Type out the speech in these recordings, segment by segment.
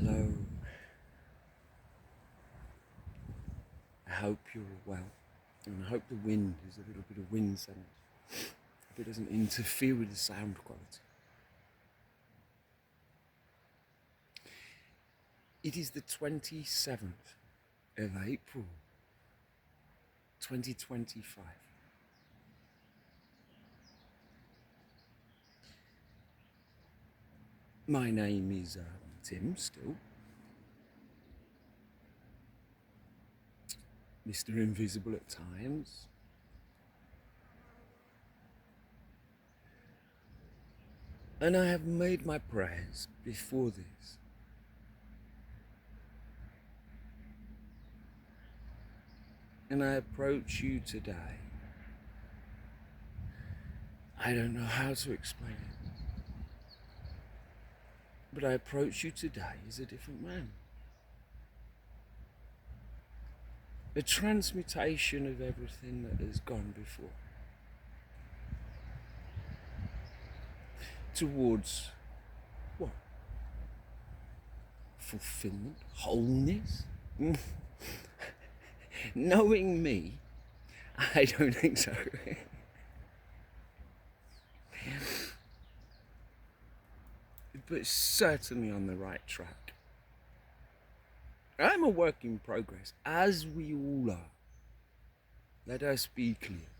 Hello. I hope you're well, and I hope the wind is a little bit of wind sound. Hope it doesn't interfere with the sound quality. It is the 27th of April, 2025. My name is Tim still. Mr. Invisible at times. And I have made my prayers before this. And I approach you today. I don't know how to explain it. But I approach you today as a different man. A transmutation of everything that has gone before. Towards what? Fulfillment? Wholeness? Knowing me, I don't think so. But certainly on the right track. I'm a work in progress, as we all are. Let us be clear.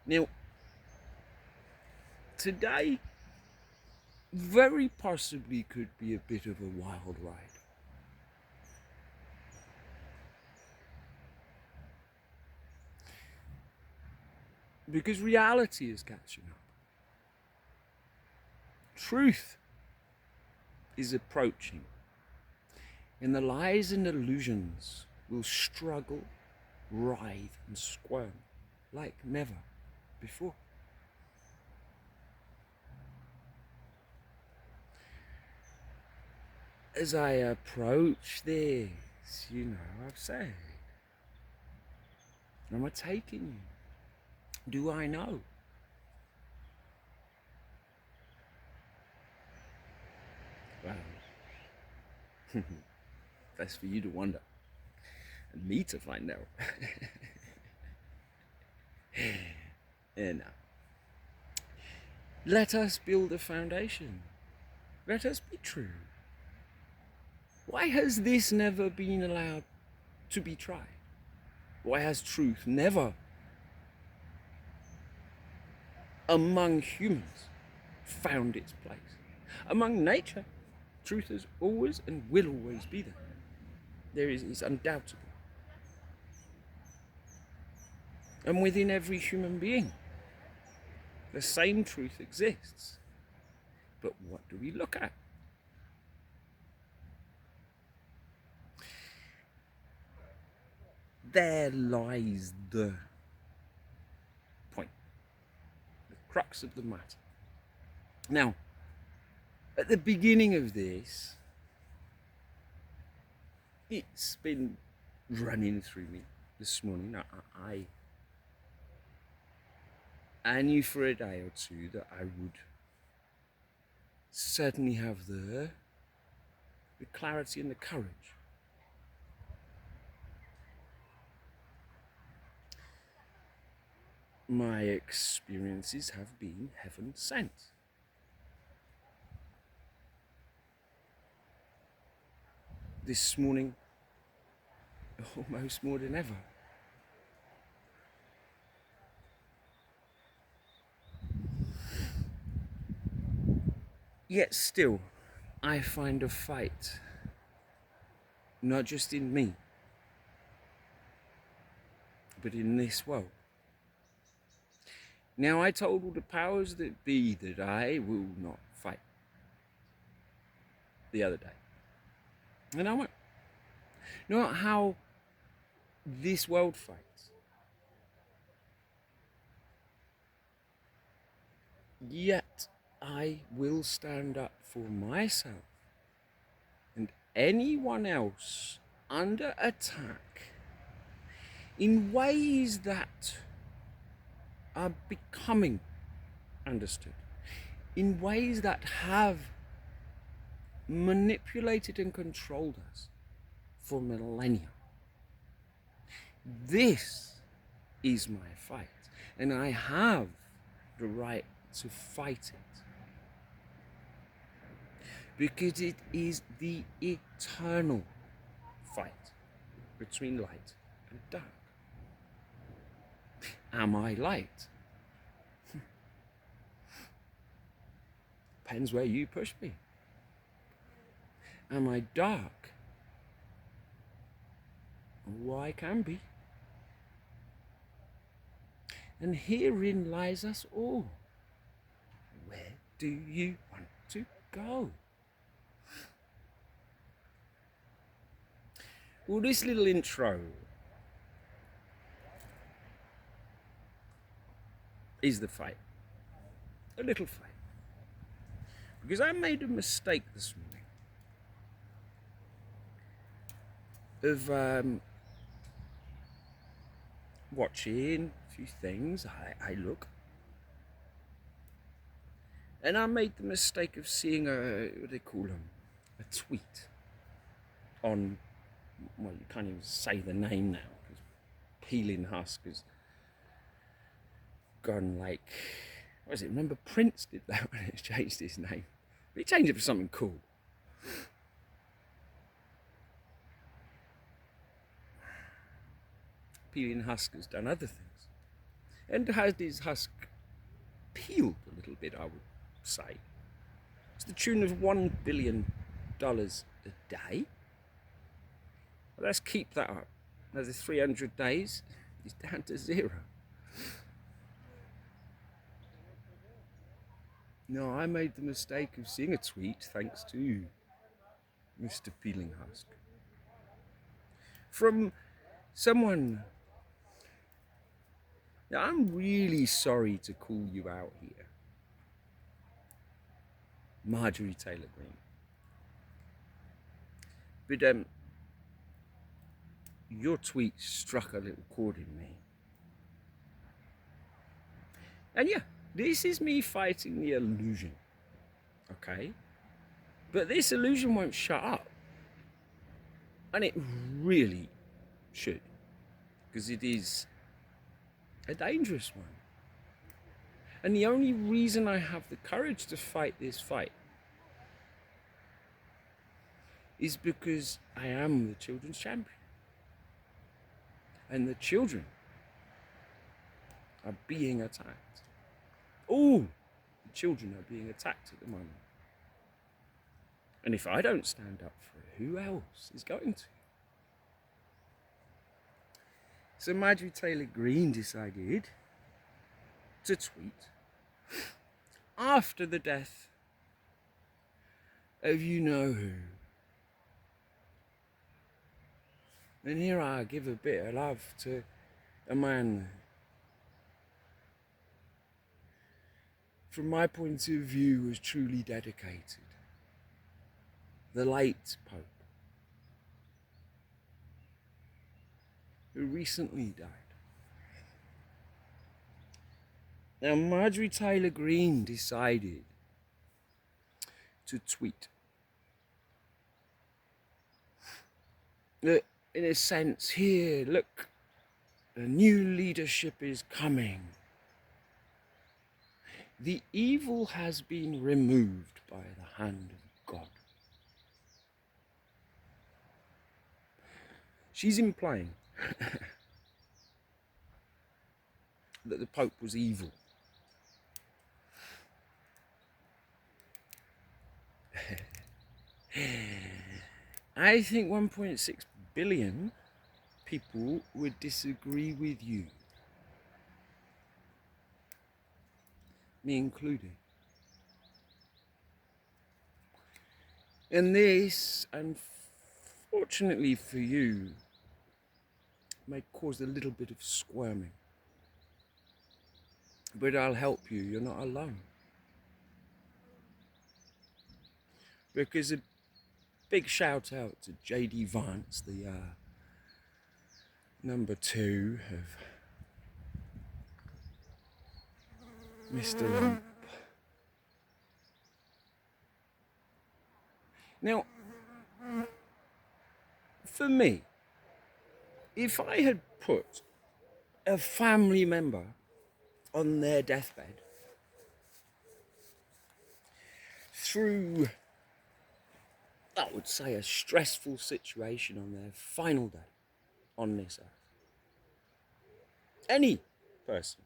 Now, today very possibly could be a bit of a wild ride. Because reality is catching up. Truth is approaching. And the lies and illusions will struggle, writhe, and squirm like never before. As I approach this, I've said, am I taking you? Do I know? Well, that's for you to wonder and me to find out. And let us build a foundation. Let us be true. Why has this never been allowed to be tried? Why has truth never, among humans, found its place? Among nature, truth has always and will always be there. It's undoubtable. And within every human being, the same truth exists. But what do we look at? There lies the point, the crux of the matter. Now, at the beginning of this, it's been running through me this morning. I knew for a day or two that I would certainly have the clarity and the courage my experiences have been heaven sent. This morning, almost more than ever. Yet still, I find a fight, not just in me, but in this world. Now, I told all the powers that be that I will not fight the other day. And I won't. Not how this world fights. Yet, I will stand up for myself and anyone else under attack in ways that are becoming understood, in ways that have manipulated and controlled us for millennia. This is my fight, and I have the right to fight it, because it is the eternal fight between light and dark. Am I light? Depends where you push me. Am I dark? Well, I can be. And herein lies us all. Where do you want to go? Well, this little intro is the fight. A little fight. Because I made a mistake this morning of watching a few things. I look. And I made the mistake of seeing what do they call them? A tweet on, well, you can't even say the name now, because Peeling Husk has gone like, what is it? Remember Prince did that when he changed his name? But he changed it for something cool. Peeling Husk has done other things. And has his husk peeled a little bit, I would say. It's the tune of $1 billion a day. Well, let's keep that up. Another 300 days, he's down to zero. No, I made the mistake of seeing a tweet, thanks to Mr. Peeling Husk, from someone. Now, I'm really sorry to call you out here, Marjorie Taylor Greene, but your tweet struck a little chord in me. And yeah, this is me fighting the illusion, okay? But this illusion won't shut up. And it really should, because it is a dangerous one. And the only reason I have the courage to fight this fight is because I am the children's champion. And the children are being attacked. All the children are being attacked at the moment. And if I don't stand up for it, who else is going to? So Marjorie Taylor Greene decided to tweet after the death of you-know-who. And here I give a bit of love to a man, from my point of view, was truly dedicated. The late Pope, who recently died. Now, Marjorie Taylor Greene decided to tweet that, in a sense, here, look, a new leadership is coming. The evil has been removed by the hand of God. She's implying that the Pope was evil. I think 1.6 billion people would disagree with you, me included. And this, unfortunately for you, may cause a little bit of squirming. But I'll help you, you're not alone. Because a big shout out to J.D. Vance, the number 2 of Mr. Lump, Now, for me, if I had put a family member on their deathbed through, I would say, a stressful situation on their final day on this earth, any person,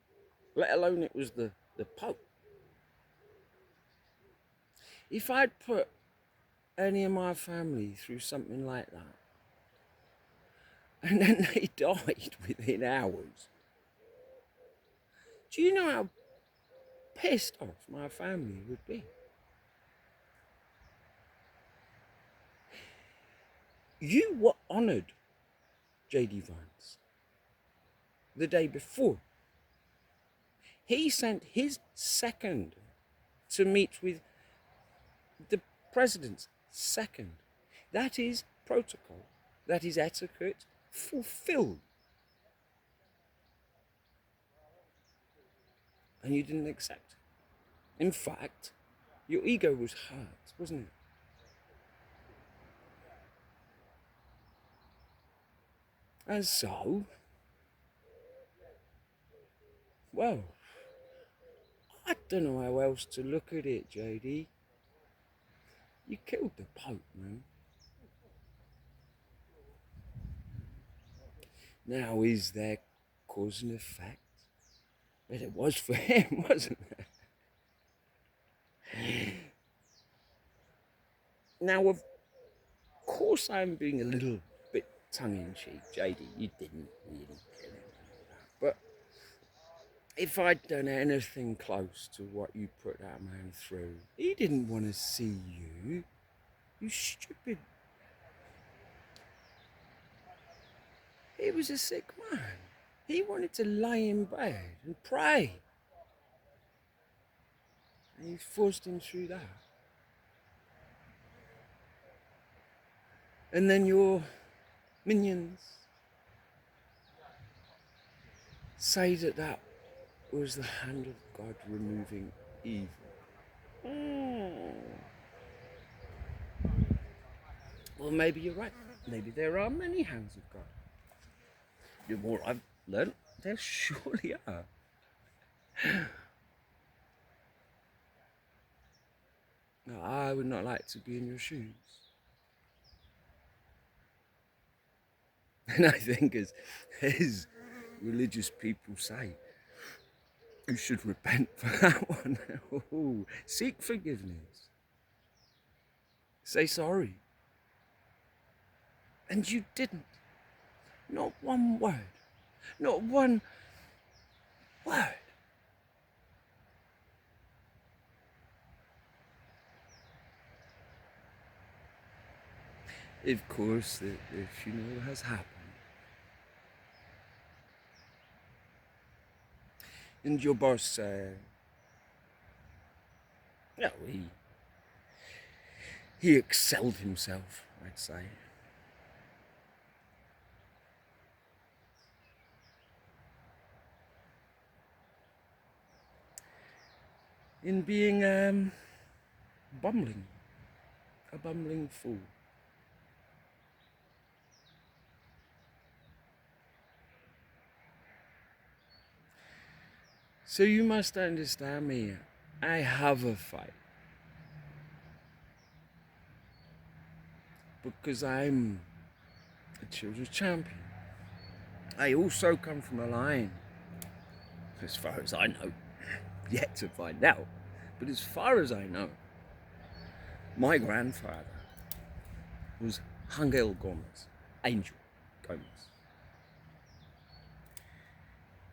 let alone it was the Pope, if I'd put any of my family through something like that, and then they died within hours, do you know how pissed off my family would be? You were honoured, J.D. Vance, the day before. He sent his second to meet with the president's second. That is protocol. That is etiquette fulfilled. And you didn't accept it. In fact, your ego was hurt, wasn't it? And so, well, I don't know how else to look at it, JD. You killed the Pope, man. Now, is there cause and effect? But it was for him, wasn't it? Now, of course, I'm being a little bit tongue-in-cheek, JD. You didn't really kill him. But if I'd done anything close to what you put that man through, he didn't want to see you. You stupid. He was a sick man. He wanted to lay in bed and pray. And you forced him through that. And then your minions say that that was the hand of God removing evil. Well, maybe you're right. Maybe there are many hands of God. The more I've learned, there surely are. No, I would not like to be in your shoes. And I think as religious people say, you should repent for that one. Ooh, seek forgiveness. Say sorry. And you didn't. Not one word. Not one word. Of course, the funeral has happened. And your boss, well, he excelled himself, I'd say. In being bumbling, a bumbling fool. So you must understand me. I have a fight. Because I'm a children's champion. I also come from a line, as far as I know, yet to find out, but as far as I know, my grandfather was Angel Gomez, Angel Gomez,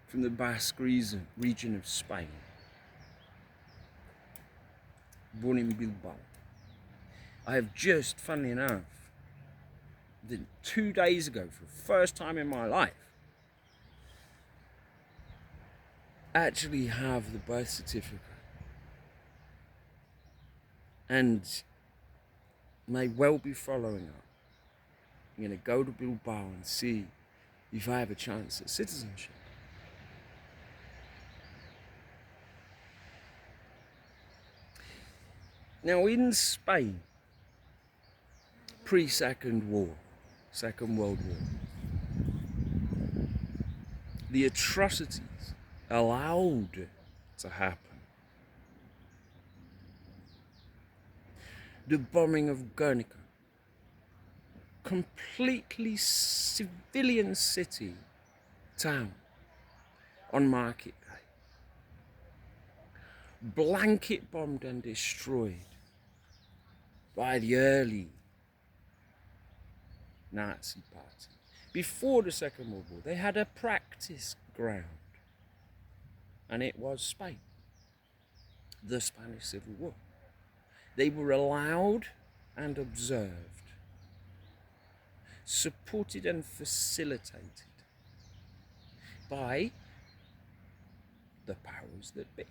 from the Basque region of Spain, born in Bilbao. I have just, funnily enough, 2 days ago, for the first time in my life, actually have the birth certificate. And may well be following up. I'm going to go to Bilbao and see if I have a chance at citizenship. Now, in Spain, pre-Second War, Second World War. The atrocities allowed to happen. The bombing of Guernica, completely civilian city, town, on market day. Blanket bombed and destroyed by the early Nazi party. Before the Second World War, they had a practice ground, and it was Spain, the Spanish Civil War. They were allowed and observed, supported and facilitated by the powers that be.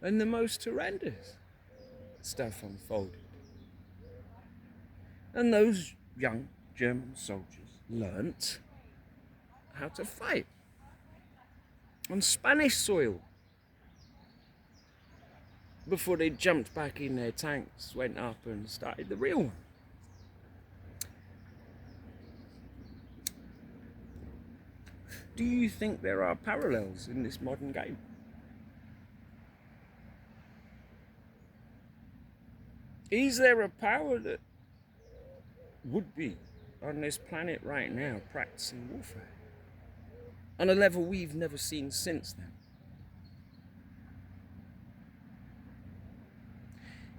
And the most horrendous stuff unfolded. And those young German soldiers learnt how to fight on Spanish soil before they jumped back in their tanks, went up and started the real one. Do you think there are parallels in this modern game? Is there a power that would be on this planet right now practicing warfare on a level we've never seen since then?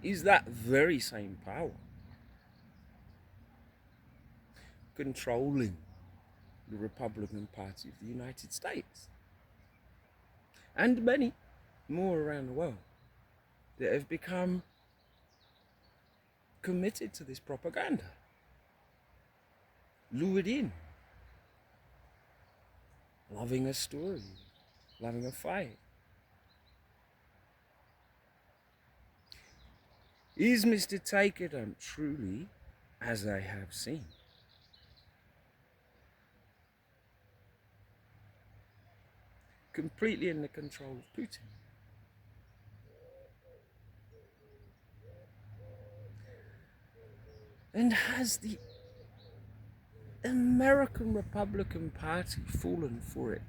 Is that very same power controlling the Republican Party of the United States and many more around the world that have become committed to this propaganda, lured in, loving a story, loving a fight? Is Mr. Takerdump truly, as I have seen, completely in the control of Putin? And has the American Republican Party fallen for it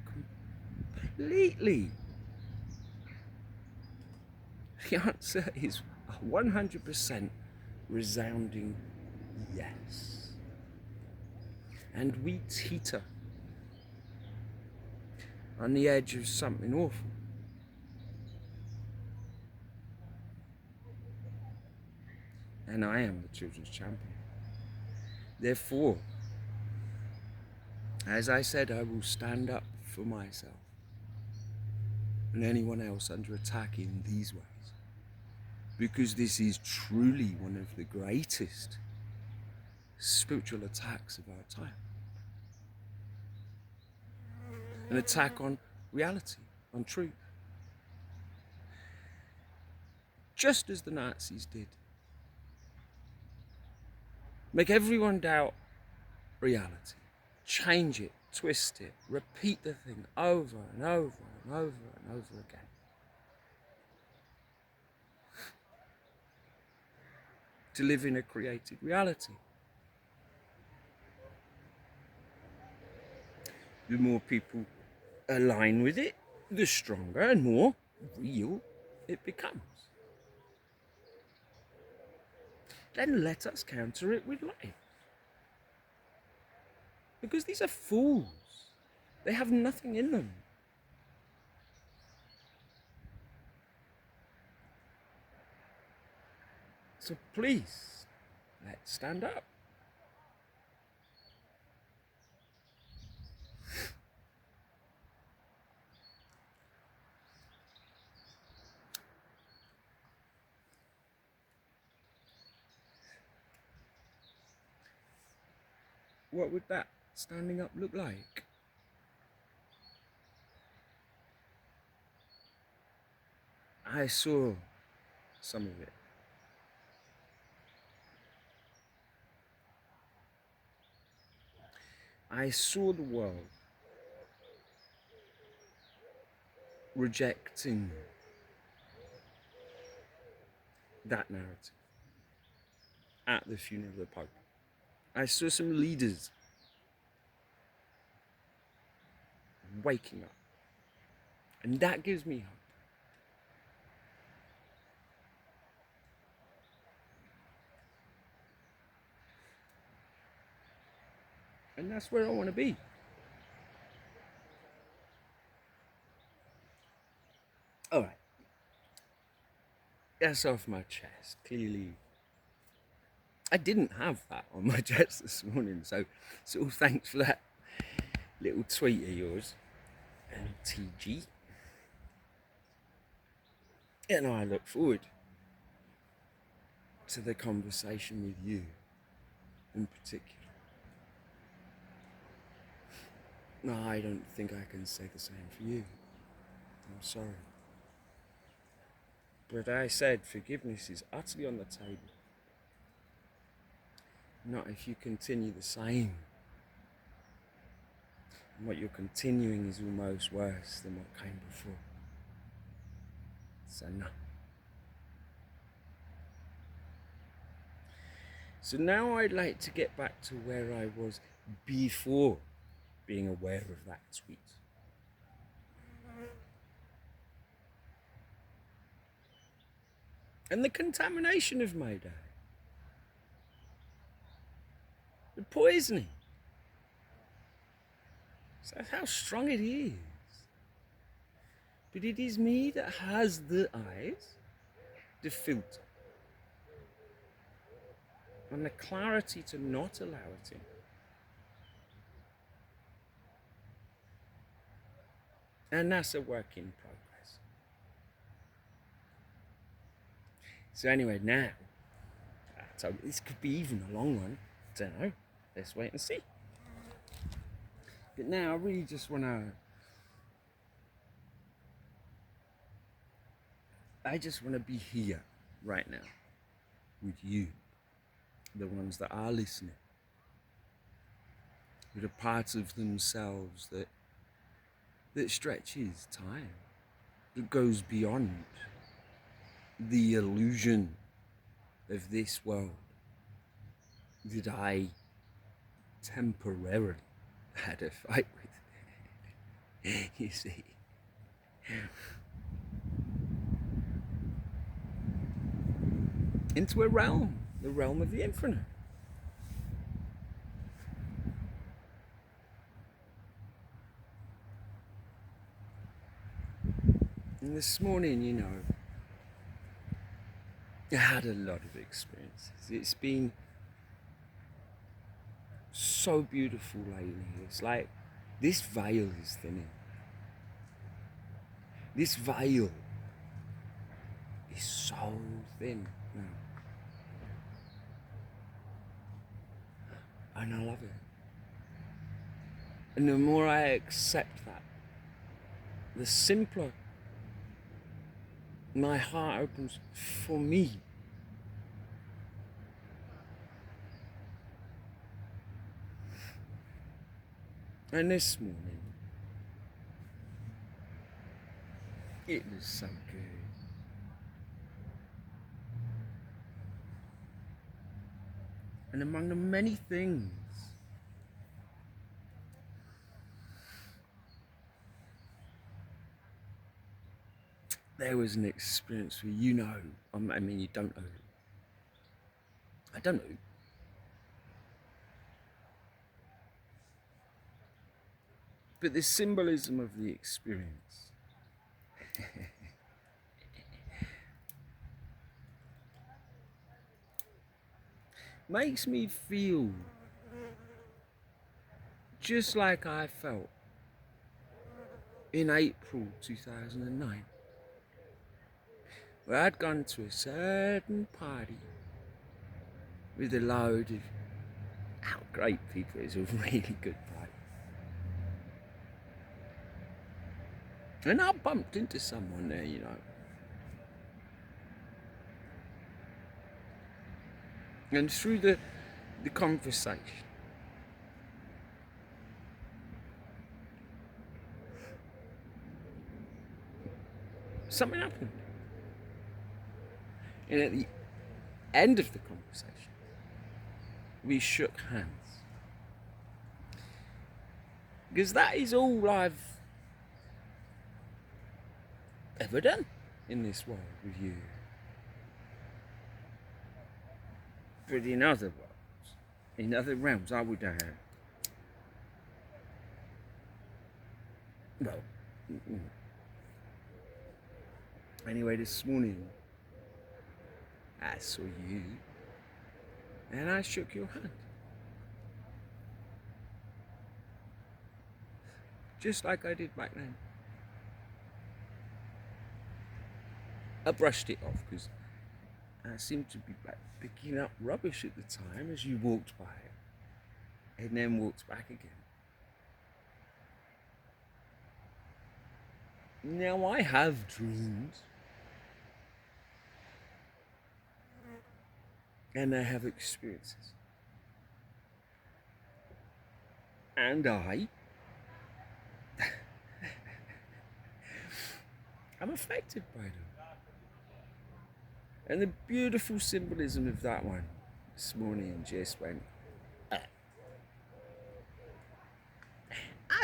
completely? The answer is 100% resounding yes. And we teeter on the edge of something awful. And I am the children's champion. Therefore, as I said, I will stand up for myself and anyone else under attack in these ways, because this is truly one of the greatest spiritual attacks of our time. An attack on reality, on truth. Just as the Nazis did. Make everyone doubt reality. Change it, twist it, repeat the thing over and over and over and over again. To live in a created reality. The more people align with it, the stronger and more real it becomes. Then let us counter it with life. Because these are fools. They have nothing in them. So please, let's stand up. What would that standing up look like? I saw some of it. I saw the world rejecting that narrative at the funeral of the Pope. I saw some leaders waking up, and that gives me hope. And that's where I want to be. All right. That's off my chest. Clearly, I didn't have that on my chest this morning. So thanks for that little tweet of yours, LTG. And I look forward to the conversation with you in particular. No, I don't think I can say the same for you. I'm sorry. But I said forgiveness is utterly on the table. Not if you continue the same. And what you're continuing is almost worse than what came before. So no. So now I'd like to get back to where I was before being aware of that tweet. And the contamination of my day. The poisoning. So that's how strong it is. But it is me that has the eyes, the filter, and the clarity to not allow it in. And that's a work in progress. So anyway, now, so this could be even a long one. I don't know. Let's wait and see. But now I really just want to be here right now with you, the ones that are listening, with a part of themselves that stretches time, that goes beyond the illusion of this world that I temporarily had a fight with. You see. Into a realm, the realm of the infinite. And this morning, I had a lot of experiences. It's been so beautiful lately. It's like this veil is thinning. This veil is so thin now. And I love it. And the more I accept that, the simpler my heart opens for me. And this morning, it was so good. And among the many things there was an experience where you don't know. I don't know. But the symbolism of the experience makes me feel just like I felt in April 2009. Where I'd gone to a certain party with a load of great people. It was a really good party. And I bumped into someone there, And through the conversation, something happened. And end of the conversation, we shook hands. Because that is all I've ever done in this world with you. But in other worlds, in other realms, I would well, anyway, this morning I saw you and I shook your hand. Just like I did back then. I brushed it off because I seemed to be picking up rubbish at the time as you walked by and then walked back again. Now I have dreams and I have experiences. And I'm affected by them. And the beautiful symbolism of that one this morning just went, I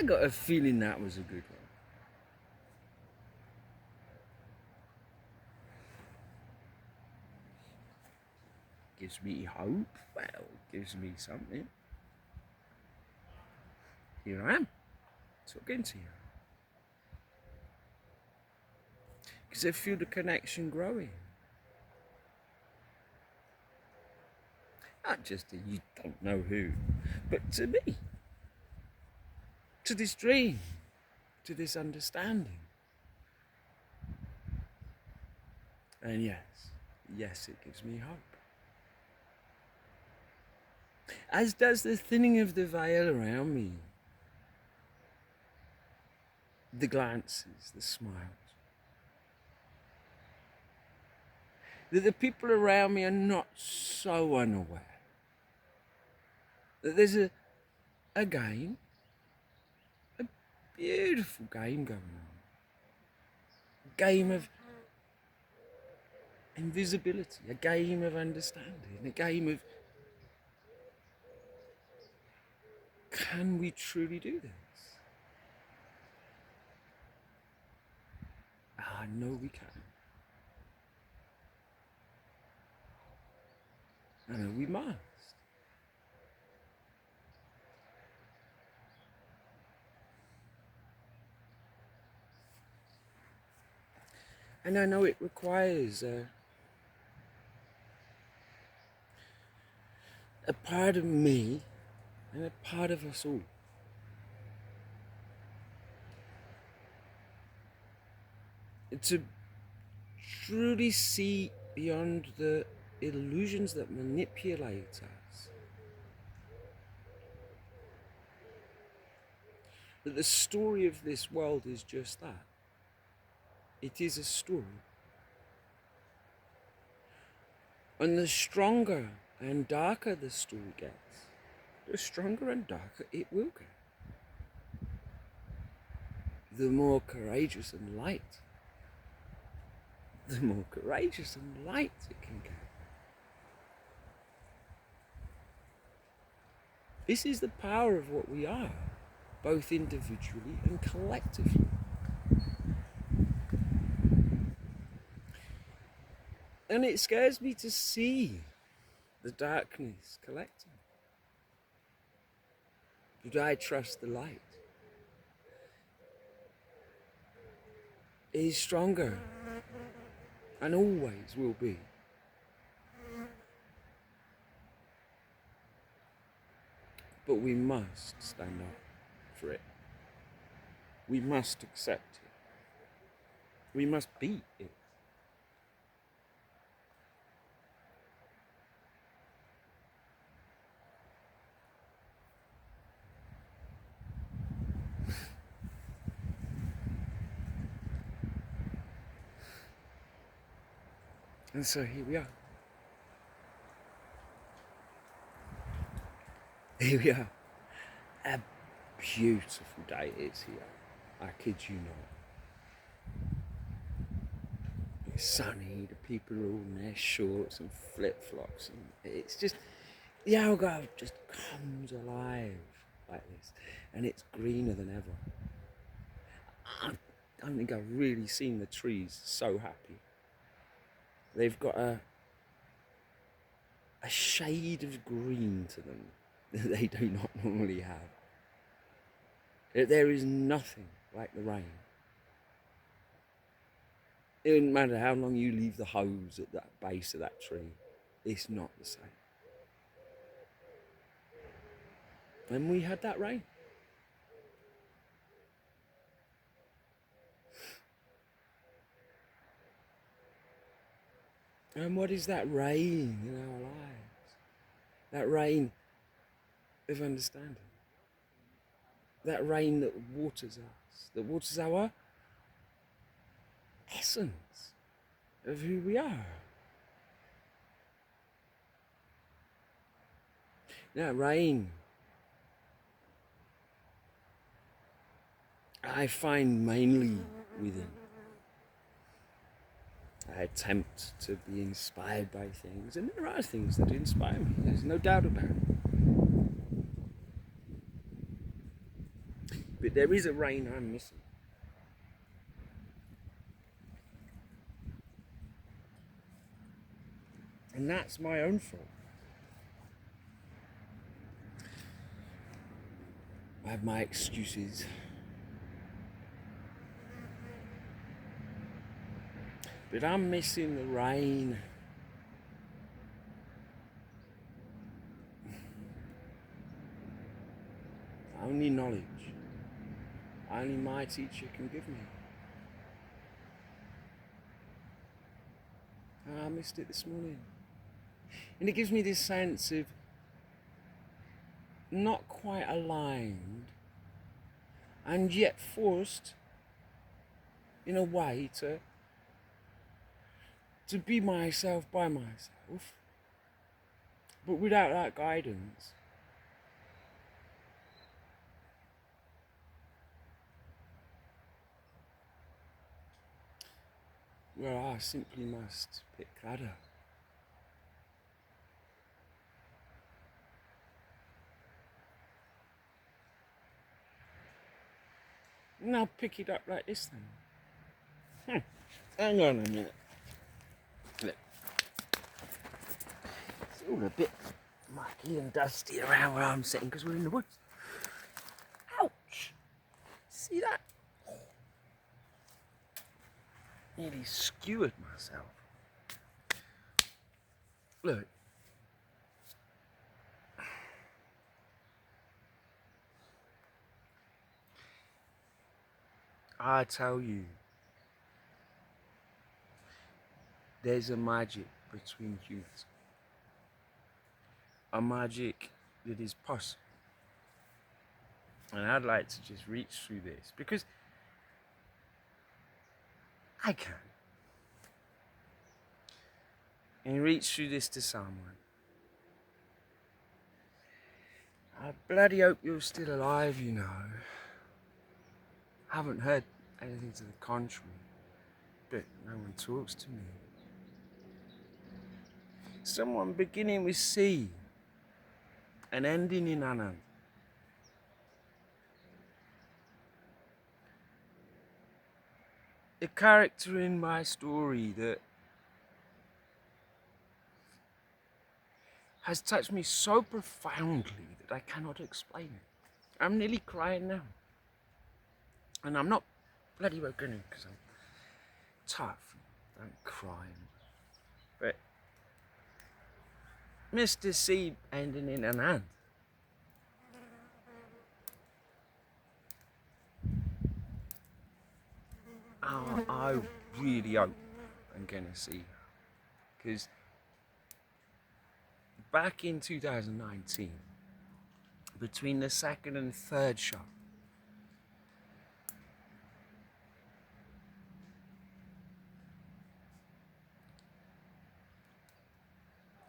got a feeling that was a good one. Gives me hope, well, gives me something. Here I am, talking to you. Because I feel the connection growing. Not just to you don't know who, but to me. To this dream, to this understanding. And yes, it gives me hope. As does the thinning of the veil around me. The glances, the smiles. That the people around me are not so unaware. That there's a game, a beautiful game going on. A game of invisibility, a game of understanding, a game of, can we truly do this? I know we can. I know we must. And I know it requires a part of me and a part of us all. To truly see beyond the illusions that manipulate us. That the story of this world is just that. It is a story. And the stronger and darker the story gets, the stronger and darker it will get. The more courageous and light, the more courageous and light it can get. This is the power of what we are, both individually and collectively. And it scares me to see the darkness collecting. Do I trust the light? It is stronger and always will be. But we must stand up for it. We must accept it. We must be it. And so here we are. Here we are. A beautiful day it is here. I kid you not. it's sunny, the people are all in their shorts and flip-flops, and it's just, the Algarve just comes alive like this, and it's greener than ever. I don't think I've really seen the trees so happy. They've got a shade of green to them that they do not normally have. There is nothing like the rain. It doesn't matter how long you leave the hose at that base of that tree, it's not the same. And we had that rain. And what is that rain in our lives? That rain of understanding. That rain that waters us, that waters our essence of who we are. That rain, I find mainly within. I attempt to be inspired by things, and there are things that inspire me, there's no doubt about it. But there is a rain I'm missing. And that's my own fault. I have my excuses. But I'm missing the rain. Only knowledge, only my teacher can give me. And I missed it this morning. And it gives me this sense of not quite aligned and yet forced in a way to be myself by myself, but without that guidance. Well, I simply must pick that up. And I'll pick it up like this then. Hang on a minute. Look. It's all a bit mucky and dusty around where I'm sitting because we're in the woods. Ouch! See that? Nearly skewered myself. Look. I tell you, there's a magic between humans. A magic that is possible. And I'd like to just reach through this because I can. And reach through this to someone. I bloody hope you're still alive, you know. I haven't heard anything to the contrary, but no one talks to me. Someone beginning with C and ending in Anand. A character in my story that has touched me so profoundly that I cannot explain it. I'm nearly crying now. And I'm not bloody well gonna because I'm tough. I'm crying. But Mr. C ending in an and. I really hope I'm gonna see her. Because back in 2019, between the second and third show,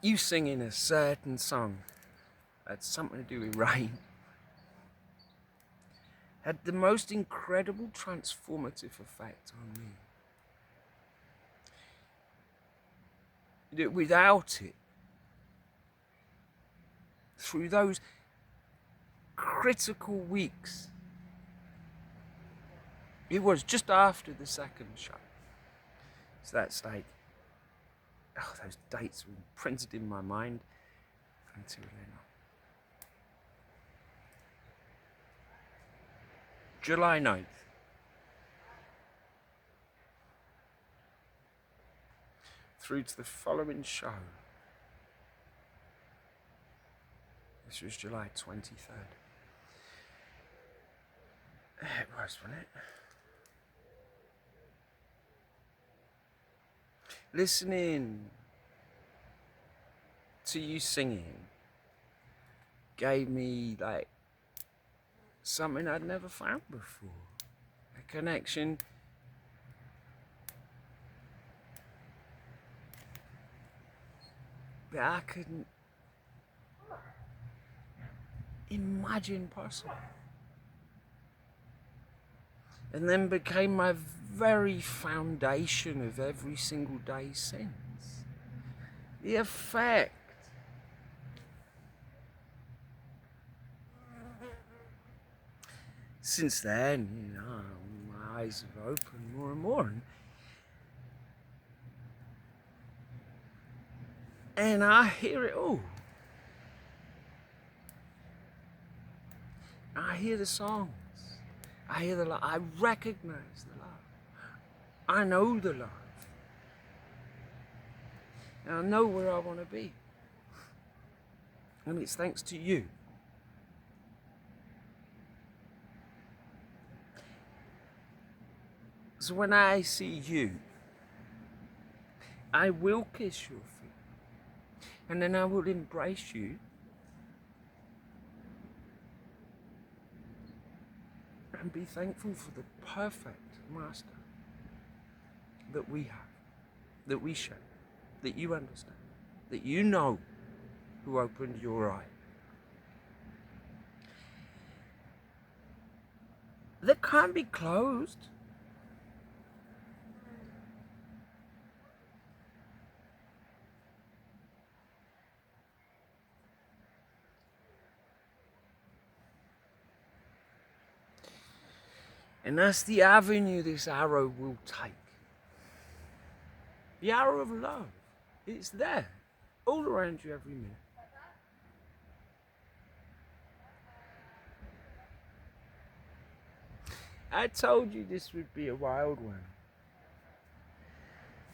you singing a certain song had something to do with rain had the most incredible transformative effect on me. that without it, through those critical weeks, it was just after the second show. It's that state. Oh, those dates were printed in my mind until then. July 9th. Through to the following show. This was July 23rd. It was, wasn't it? Listening to you singing gave me like something I'd never found before. A connection that I couldn't imagine possible. And then became my very foundation of every single day since. The effect since then, you know, my eyes have opened more and more. And I hear it all. I hear the songs. I hear the love. I recognize the love. I know the love. And I know where I want to be. And it's thanks to you. So when I see you, I will kiss your feet. And then I will embrace you. And be thankful for the perfect master that we have, that we share, that you understand, that you know who opened your eye. That can't be closed. And that's the avenue this arrow will take. The arrow of love. It's there, all around you every minute. I told you this would be a wild one.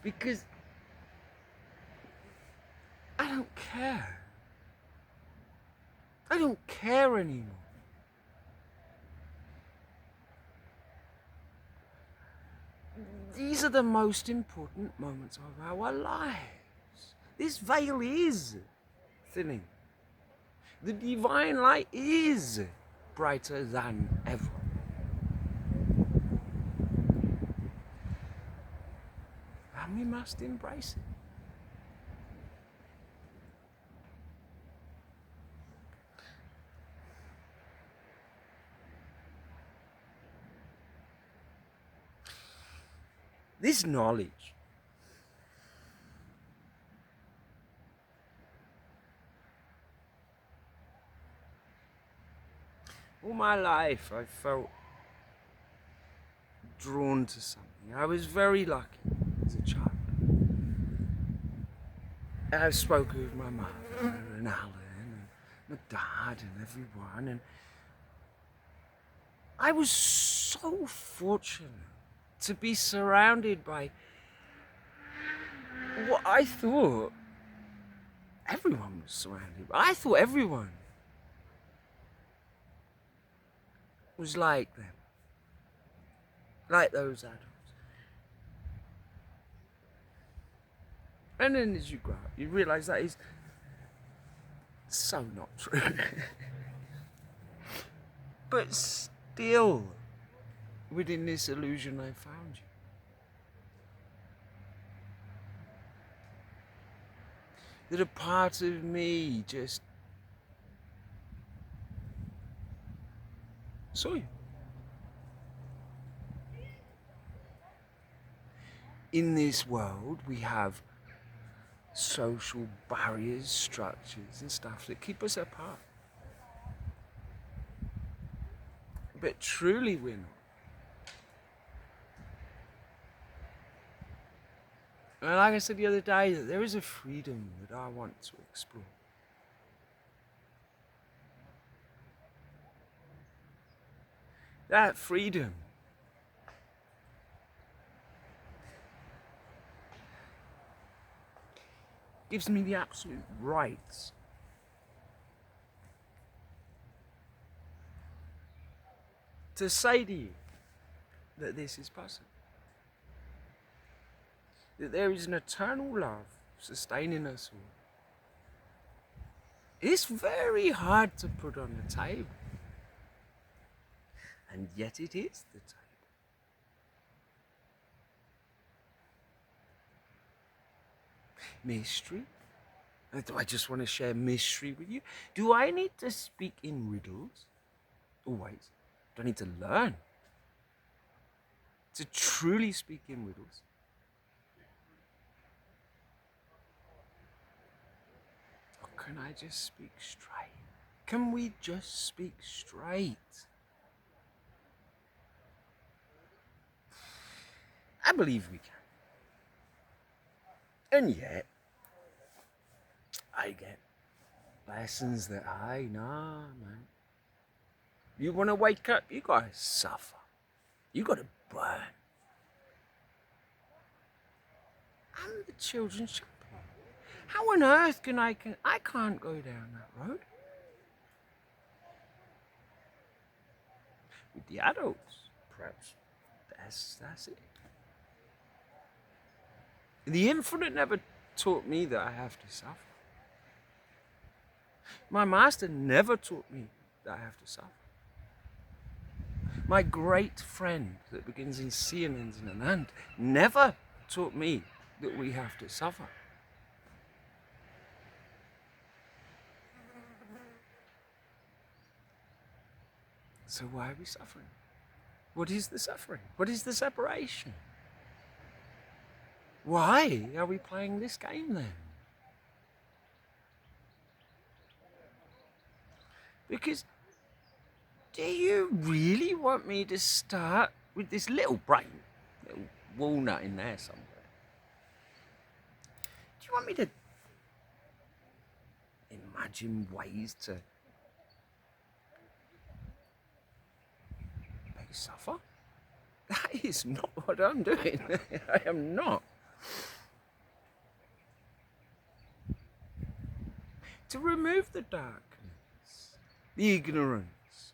Because I don't care. I don't care anymore. These are the most important moments of our lives. This veil is thinning. The divine light is brighter than ever. And we must embrace it. This knowledge all my life I felt drawn to something. I was very lucky as a child. I've spoken with my mother and Alan and my dad and everyone, and I was so fortunate to be surrounded by what I thought everyone was surrounded by. I thought everyone was like them, like those adults. And then as you grow up, you realize that is so not true. But still, within this illusion, I found you. That a part of me just saw you. In this world, we have social barriers, structures and stuff that keep us apart. But truly we're not. And like I said the other day, that there is a freedom that I want to explore. That freedom gives me the absolute right to say to you that this is possible. That there is an eternal love sustaining us all. It's very hard to put on the table. And yet it is the table. Mystery? Do I just want to share mystery with you? Do I need to speak in riddles? Always. Do I need to learn to truly speak in riddles? Or can I just speak straight? Can we just speak straight? I believe we can. And yet, I get lessons that nah, man. You want to wake up, you gotta suffer. You gotta burn. I'm the children's champion. How on earth I can't go down that road? With the adults, perhaps that's it. The infinite never taught me that I have to suffer. My master never taught me that I have to suffer. My great friend that begins in C and ends in an and never taught me that we have to suffer. So why are we suffering? What is the suffering? What is the separation? Why are we playing this game then? Because do you really want me to start with this little brain, little walnut in there somewhere? Do you want me to imagine ways to make you suffer? That is not what I'm doing. I am not. To remove the darkness, the ignorance,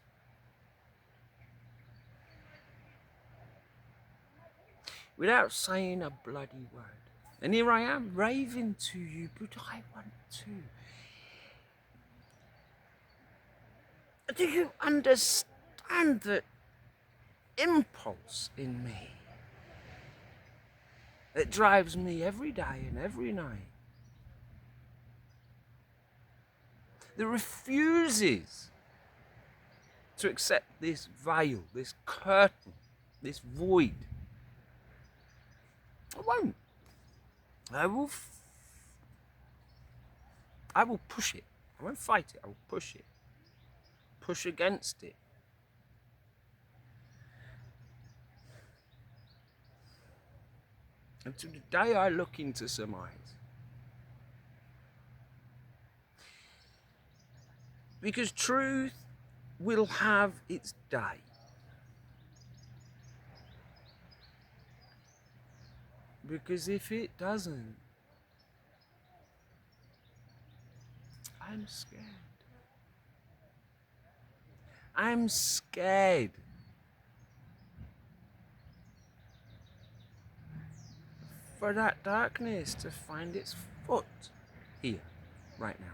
without saying a bloody word. And here I am raving to you, but I want to. Do you understand the impulse in me that drives me every day and every night? That refuses to accept this veil, this curtain, this void. I won't. I will push it. I won't fight it. I will push it. Push against it. Until the day I look into some eyes. Because truth will have its day. Because if it doesn't, I'm scared. I'm scared. For that darkness to find its foot here, right now.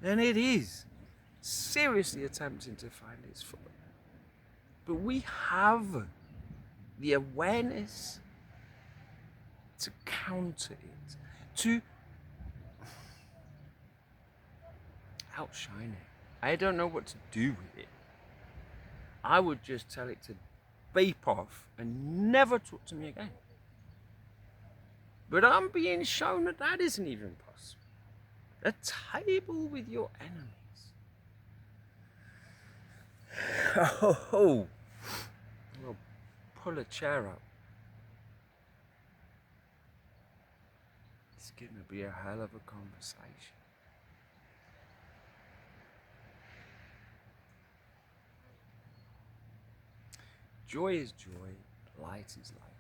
And it is seriously attempting to find its foot. But we have the awareness to counter it, to outshine it. I don't know what to do with it. I would just tell it to beep off and never talk to me again. But I'm being shown that that isn't even possible. A table with your enemies. Oh, well, pull a chair up. It's going to be a hell of a conversation. Joy is joy, light is light,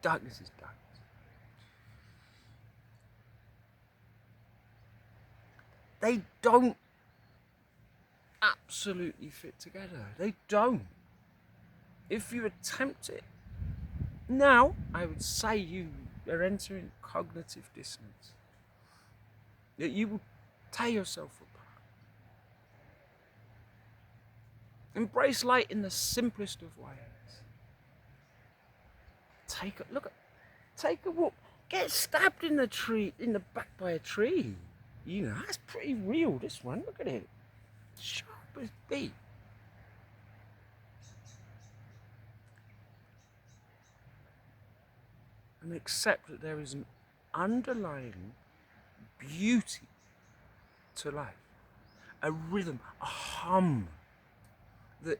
darkness is darkness. They don't absolutely fit together. They don't. If you attempt it, now I would say you are entering cognitive dissonance. That you will tear yourself apart. Embrace light in the simplest of ways. Take a walk. Get stabbed in the back by a tree. You know, that's pretty real, this one. Look at it. Sharp as beak. And accept that there is an underlying beauty to life. A rhythm, a hum that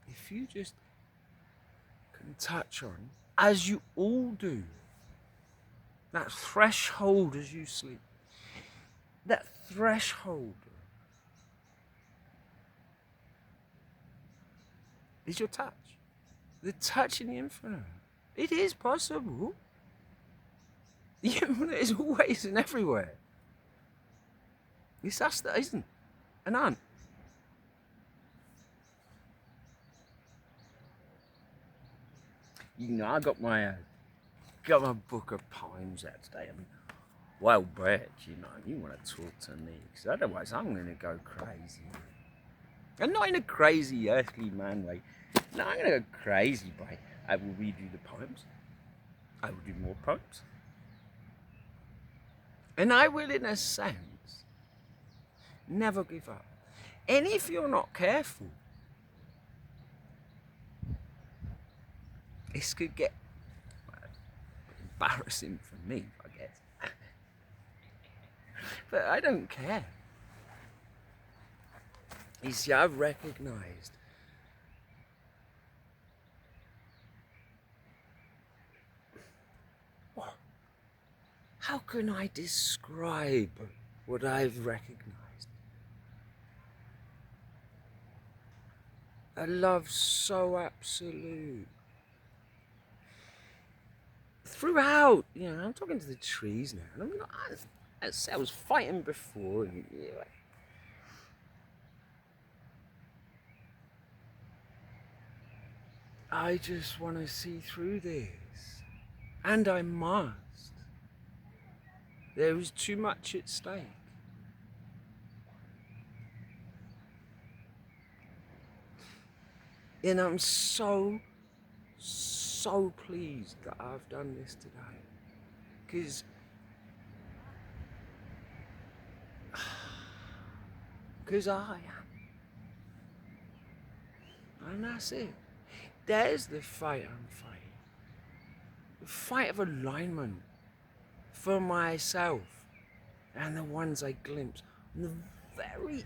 if you just can touch on, as you all do, that threshold as you sleep, that threshold is your touch. The touch in the infinite. It is possible. The infinite is always and everywhere. It's us that isn't and aren't. You know, I got my book of poems out today. I mean, well bred, you know. You want to talk to me, because otherwise I'm going to go crazy. And not in a crazy earthly man way. No, I'm going to go crazy by I will read you the poems. I will do more poems. And I will, in a sense, never give up. And if you're not careful, this could get embarrassing for me, I guess. But I don't care. You see, I've recognized how can I describe what I've recognized? A love so absolute. Throughout, you know, I'm talking to the trees now. And I'm not, I was fighting before. And, I just want to see through this. And I must. There is too much at stake. And I'm so pleased that I've done this today. Because I am. And that's it. There's the fight I'm fighting. The fight of alignment for myself and the ones I glimpse on the very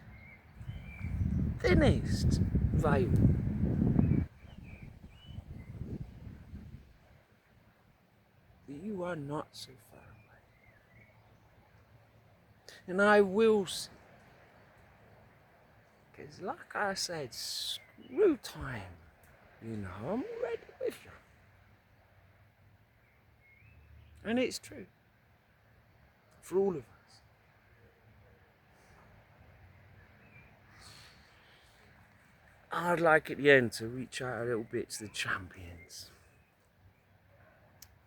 thinnest veil. That you are not so far away. And I will see. Because like I said, screw time. You know, I'm ready with you. And it's true. For all of us. I'd like at the end to reach out a little bit to the champions.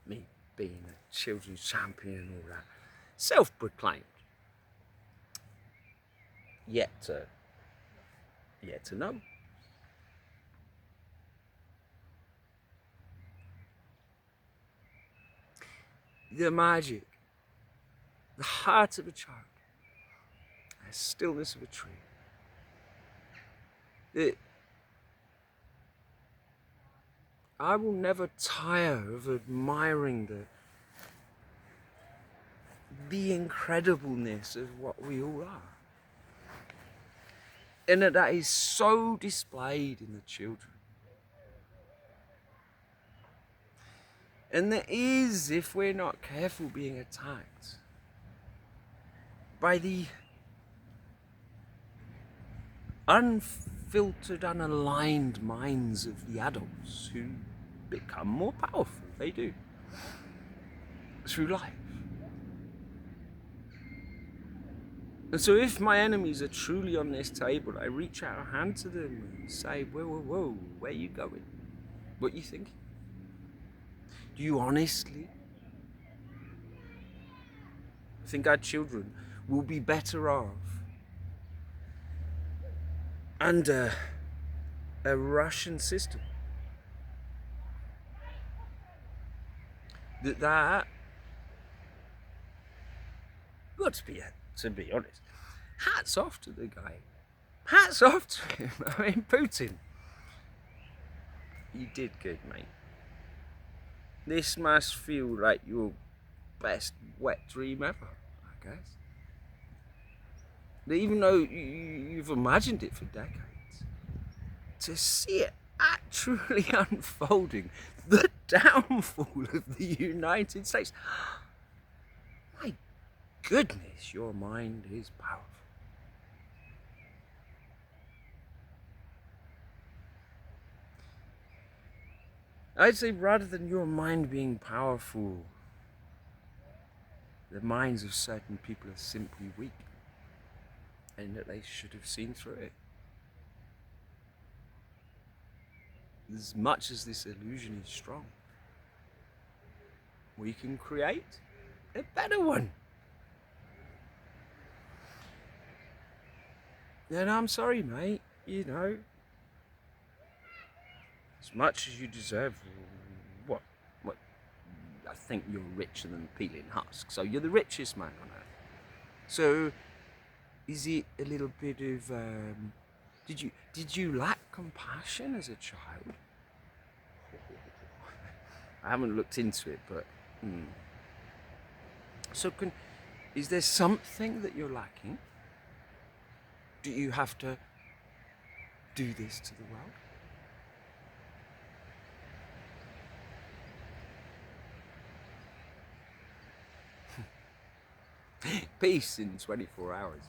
Me being a children's champion and all that. Self-proclaimed. Yet to know. The magic, the heart of a child, the stillness of a tree. I will never tire of admiring the incredibleness of what we all are. And that is so displayed in the children. And that is, if we're not careful, being attacked by the unfiltered, unaligned minds of the adults who become more powerful. They do. Through life. And so if my enemies are truly on this table, I reach out a hand to them and say, whoa, whoa, whoa, where are you going? What are you thinking? Do you honestly think our children will be better off under a Russian system? That well, to be honest, hats off to the guy. Hats off to him. I mean, Putin. You did good, mate. This must feel like your best wet dream ever, I guess. Even though you've imagined it for decades, to see it actually unfolding, the downfall of the United States. My goodness, your mind is powerful. I'd say rather than your mind being powerful, the minds of certain people are simply weak, and that they should have seen through it. As much as this illusion is strong, we can create a better one. And I'm sorry, mate, you know, as much as you deserve, what, I think you're richer than peeling husk, so you're the richest man on earth. So, is it a little bit of, did you lack compassion as a child? I haven't looked into it, but, So is there something that you're lacking? Do you have to do this to the world? Peace in 24 hours.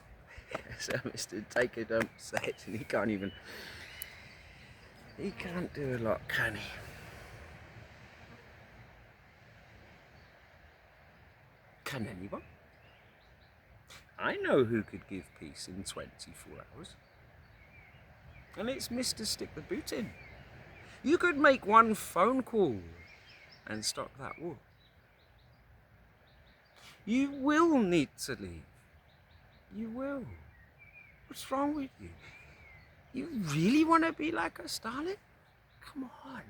So Mr. Taker don't say it, and he can't do a lot, can he? Can anyone? I know who could give peace in 24 hours. And it's Mr. Stick the Boot In. You could make one phone call and stop that war. You will need to leave. You will. What's wrong with you? You really want to be like a Stalin? Come on.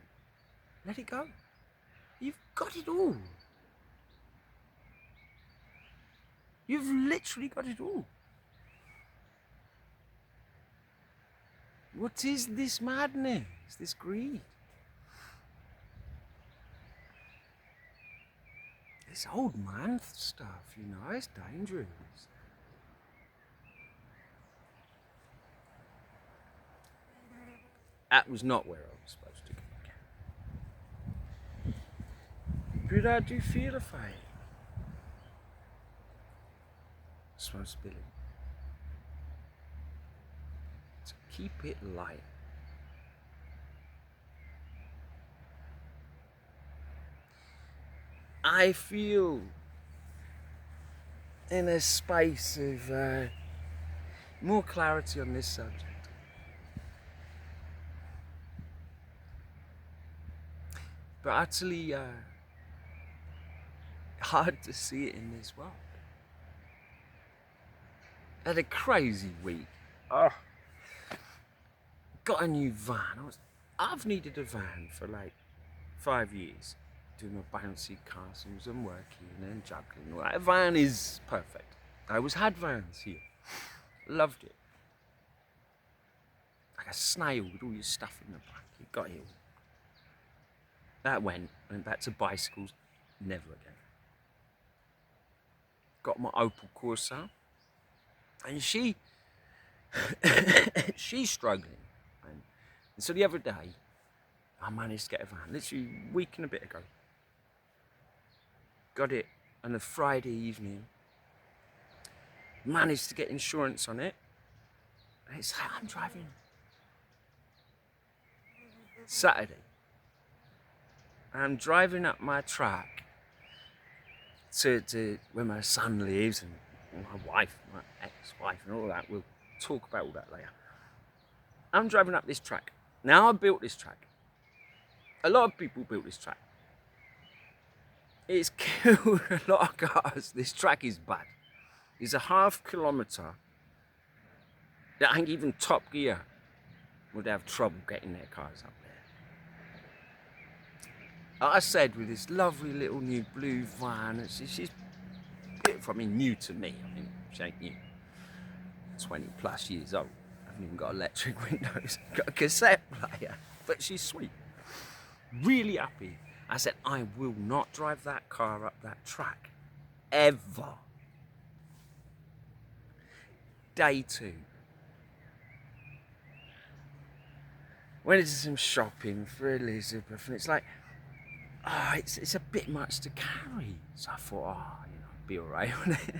Let it go. You've got it all. You've literally got it all. What is this madness, this greed? This old man stuff, you know, it's dangerous. That was not where I was supposed to go. But I do feel a fire. Responsibility. To keep it light. I feel in a space of more clarity on this subject. But utterly hard to see it in this world. Had a crazy week. Got a new van. I've needed a van for like 5 years. Doing my bouncy castles and working and juggling. Well, that van is perfect. I always had vans here. Loved it. Like a snail with all your stuff in the back. You got it all. That went back to bicycles, never again. Got my Opel Corsa, and she's struggling. And so the other day, I managed to get a van, literally a week and a bit ago. Got it on a Friday evening. Managed to get insurance on it. And it's like I'm driving Saturday. I'm driving up my track to where my son lives and my wife, my ex-wife and all that. We'll talk about all that later. I'm driving up this track. Now I built this track. A lot of people built this track. It's killed a lot of cars. This track is bad. It's a ½ kilometre that I think even Top Gear would have trouble getting their cars up there. Like I said, with this lovely little new blue van, she's beautiful. I mean, new to me. I mean, she ain't new. 20 plus years old. I haven't even got electric windows. Got a cassette player. But she's sweet. Really happy. I said, I will not drive that car up that track. Ever. Day 2. Went into some shopping for Elizabeth, and it's like, it's a bit much to carry. So I thought, be alright with it.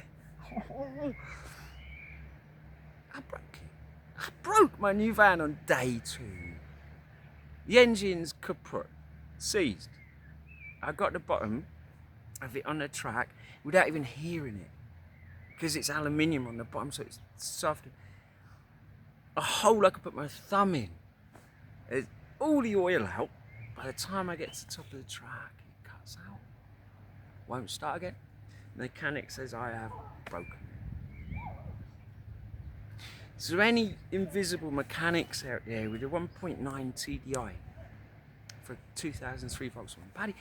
I broke it. I broke my new van on day 2. The engine's kaput, seized. I got the bottom of it on the track without even hearing it, because it's aluminium on the bottom, so it's soft. A hole I could put my thumb in. There's all the oil out. By the time I get to the top of the track, it cuts out. Won't start again. The mechanic says I have broken it. Is there any invisible mechanics out there with a 1.9 TDI for 2003 Volkswagen Paddy?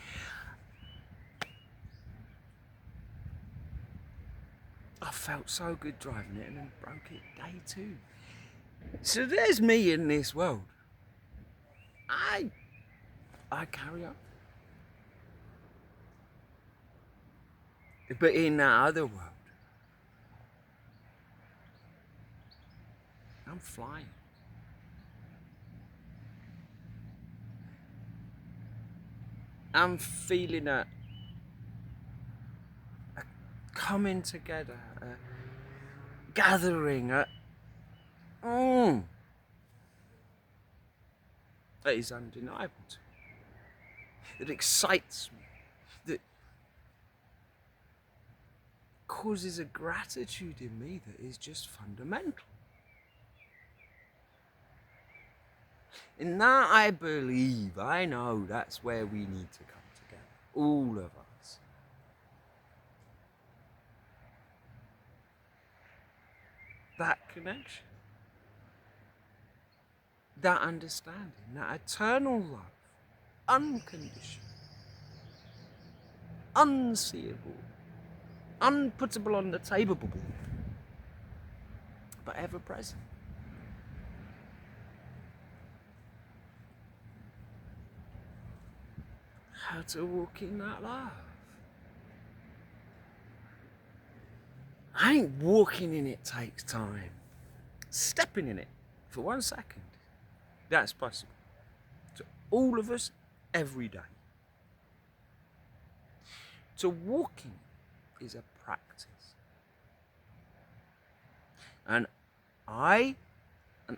I felt so good driving it and then broke it day 2. So there's me in this world. I carry on. But in that other world, I'm flying. I'm feeling a coming together, a gathering, that is undeniable to me. That excites me, that causes a gratitude in me that is just fundamental. And that I believe, I know that's where we need to come together, all of us. That connection, that understanding, that eternal love, unconditional, unseeable, unputtable on the table, but ever present. How to walk in that love. I think walking in it takes time. Stepping in it for 1 second, that's possible. To all of us, every day. To walking is a practice. And I am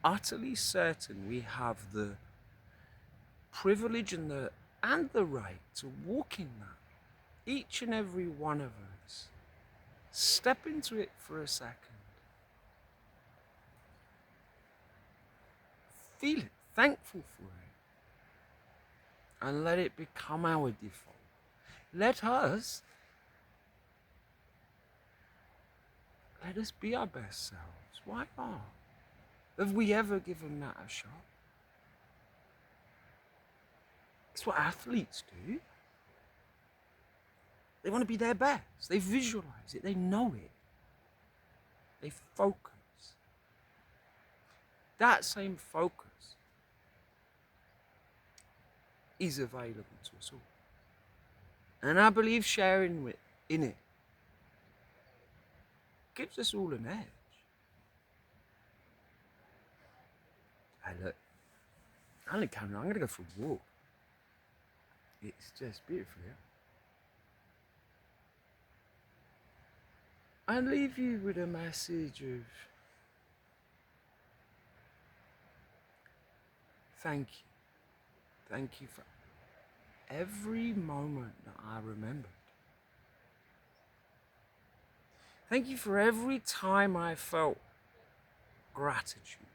utterly certain we have the privilege and the right to walk in that. Each and every one of us. Step into it for a second. Feel it, thankful for it. And let it become our default. Let us be our best selves. Why not? Have we ever given that a shot? It's what athletes do. They want to be their best. They visualize it. They know it. They focus. That same focus is available to us all. And I believe sharing in it gives us all an edge. Hey, look, I'm going to go for a walk. It's just beautiful here. I leave you with a message of thank you. Thank you for every moment that I remembered. Thank you for every time I felt gratitude.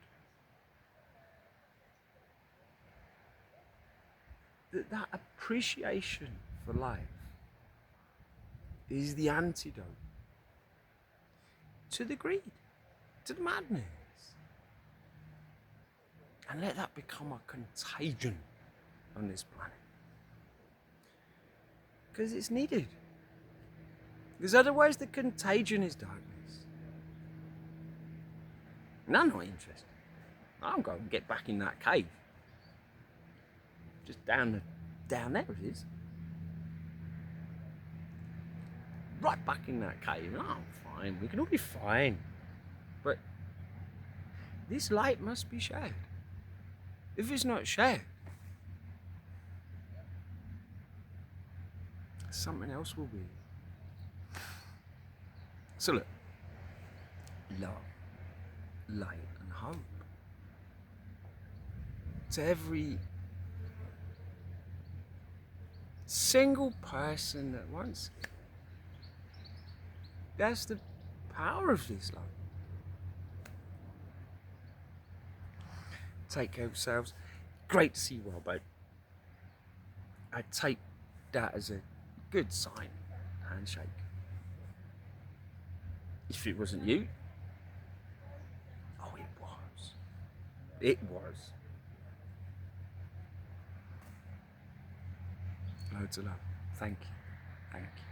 That appreciation for life is the antidote to the greed, to the madness. And let that become a contagion on this planet. Because it's needed. Because otherwise the contagion is darkness. And I'm not interested. I'll go and get back in that cave. Just down there it is. Right back in that cave. Oh, fine. We can all be fine. But this light must be shared. If it's not shared, something else will be. So look, love, light and hope to every single person that wants it. That's the power of this love. Take care of yourselves. Great to see you well, babe. I take that as a good sign. Handshake. If it wasn't you, oh, it was. It was. Loads of love. Thank you. Thank you.